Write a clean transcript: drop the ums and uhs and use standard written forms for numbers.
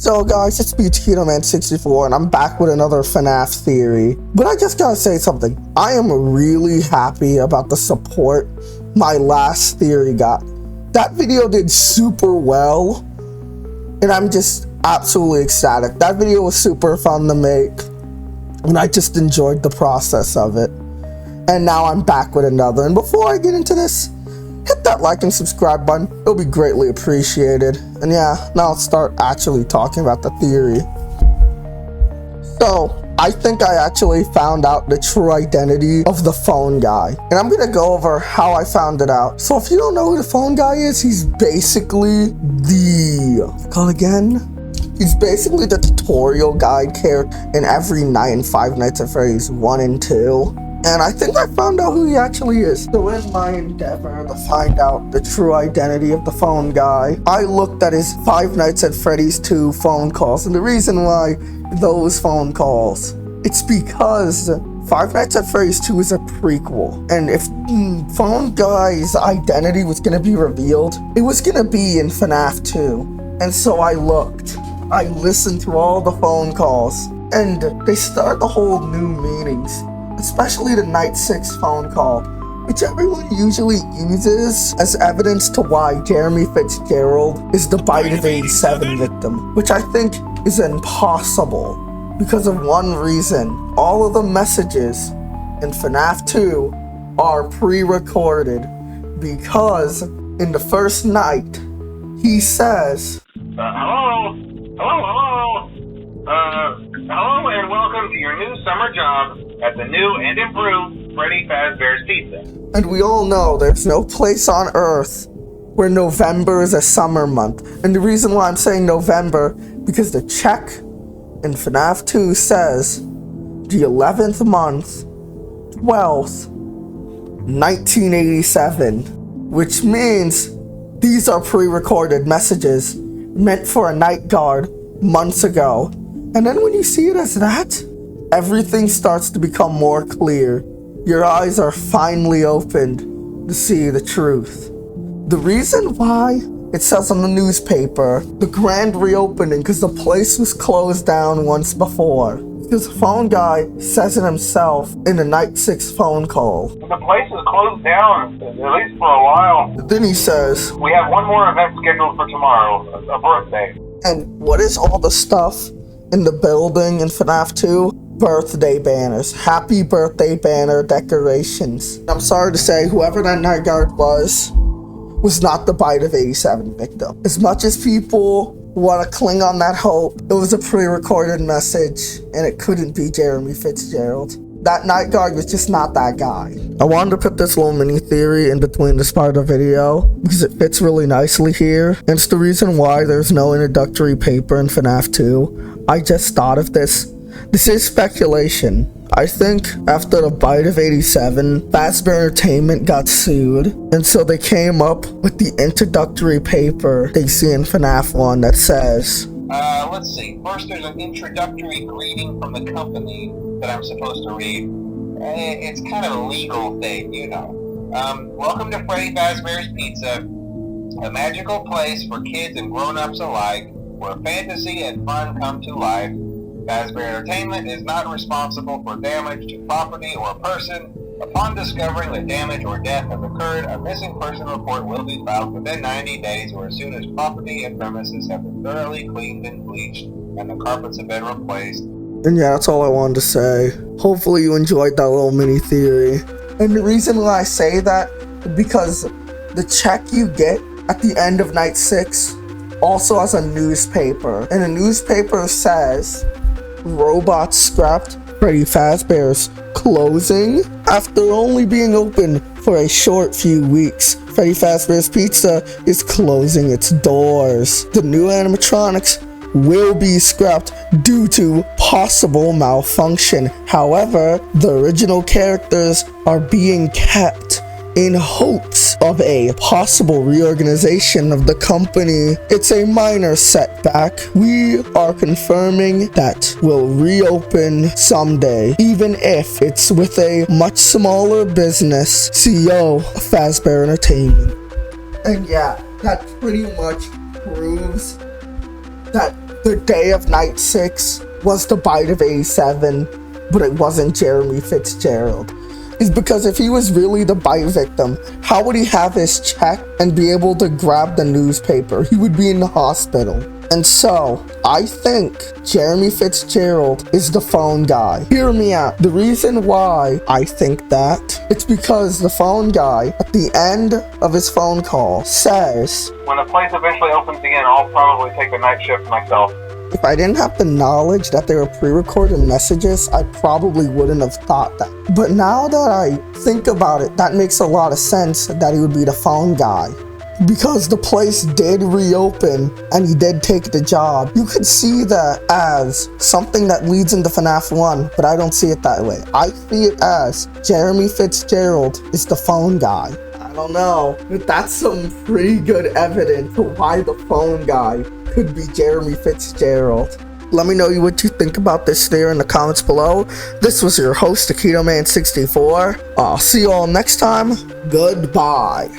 So guys, it's BTKitoman64 and I'm back with another FNAF theory. But I just gotta say something. I am really happy about the support my last theory got. That video did super well and I'm just absolutely ecstatic. That video was super fun to make and I just enjoyed the process of it. And now I'm back with another. And before I get into this, hit that like and subscribe button. It'll be greatly appreciated. And yeah, now I'll start actually talking about the theory. So, I think I actually found out the true identity of the phone guy. And I'm gonna go over how I found it out. So if you don't know who the phone guy is, he's basically He's basically the tutorial guide character in every night in Five Nights at Freddy's 1 and 2. And I think I found out who he actually is. So in my endeavor to find out the true identity of the phone guy, I looked at his Five Nights at Freddy's 2 phone calls. And the reason why those phone calls, it's because Five Nights at Freddy's 2 is a prequel. And if phone guy's identity was gonna be revealed, it was gonna be in FNAF 2. And so I looked. I listened to all the phone calls. And they start to hold new meanings. Especially the Night 6 phone call, which everyone usually uses as evidence to why Jeremy Fitzgerald is the Bite of 87 victim, which I think is impossible because of one reason. All of the messages in FNAF 2 are pre-recorded because in the first night, he says, Hello and welcome to your new summer job at the new and improved Freddy Fazbear's Pizza. And we all know there's no place on Earth where November is a summer month. And the reason why I'm saying November, because the check in FNAF 2 says the 11th month, 12th, 1987, which means these are pre-recorded messages meant for a night guard months ago. And then when you see it as that, everything starts to become more clear. Your eyes are finally opened to see the truth. The reason why it says on the newspaper, the grand reopening, because the place was closed down once before. Because the phone guy says it himself in the Night 6 phone call. The place is closed down, at least for a while. Then he says, we have one more event scheduled for tomorrow, a birthday. And what is all the stuff in the building in FNAF 2? Birthday banners. Happy birthday banner decorations. I'm sorry to say, whoever that night guard was not the Bite of 87 victim. As much as people want to cling on that hope, it was a pre-recorded message and it couldn't be Jeremy Fitzgerald. That night guard was just not that guy. I wanted to put this little mini theory in between the start of the video because it fits really nicely here. And it's the reason why there's no introductory paper in FNAF 2. I just thought of this. This is speculation. I think after the Bite of 87, Fazbear Entertainment got sued, and so they came up with the introductory paper they see in FNAF 1 that says, let's see. First, there's an introductory greeting from the company that I'm supposed to read. It's kind of a legal thing, you know. Welcome to Freddy Fazbear's Pizza, a magical place for kids and grown-ups alike, where fantasy and fun come to life. Fazbear Entertainment is not responsible for damage to property or person. Upon discovering that damage or death has occurred, a missing person report will be filed within 90 days or as soon as property and premises have been thoroughly cleaned and bleached and the carpets have been replaced. And yeah, that's all I wanted to say. Hopefully you enjoyed that little mini theory. And the reason why I say that is because the check you get at the end of Night 6 also has a newspaper. And the newspaper says, robots scrapped Freddy Fazbear's closing. After only being open for a short few weeks, Freddy Fazbear's Pizza is closing its doors. The new animatronics will be scrapped due to possible malfunction. However, the original characters are being kept in hopes of a possible reorganization of the company. It's a minor setback. We are confirming that we'll reopen someday, even if it's with a much smaller business. CEO of Fazbear Entertainment. And yeah, that pretty much proves that the day of night 6 was the bite of 87, but it wasn't Jeremy Fitzgerald, is because if he was really the bite victim, how would he have his check and be able to grab the newspaper? He would be in the hospital. And so, I think Jeremy Fitzgerald is the phone guy. Hear me out. The reason why I think that, it's because the phone guy, at the end of his phone call, says, When the place eventually opens again, I'll probably take the night shift myself. if I didn't have the knowledge that they were pre-recorded messages, I probably wouldn't have thought that. But now that I think about it, that makes a lot of sense that he would be the phone guy. Because the place did reopen and he did take the job. You could see that as something that leads into FNAF 1, but I don't see it that way. I see it as Jeremy Fitzgerald is the phone guy. I don't know, but that's some pretty good evidence for why the phone guy could be Jeremy Fitzgerald. Let me know what you think about this there in the comments below. This was your host, Taquito Man 64. I'll see you all next time. Goodbye.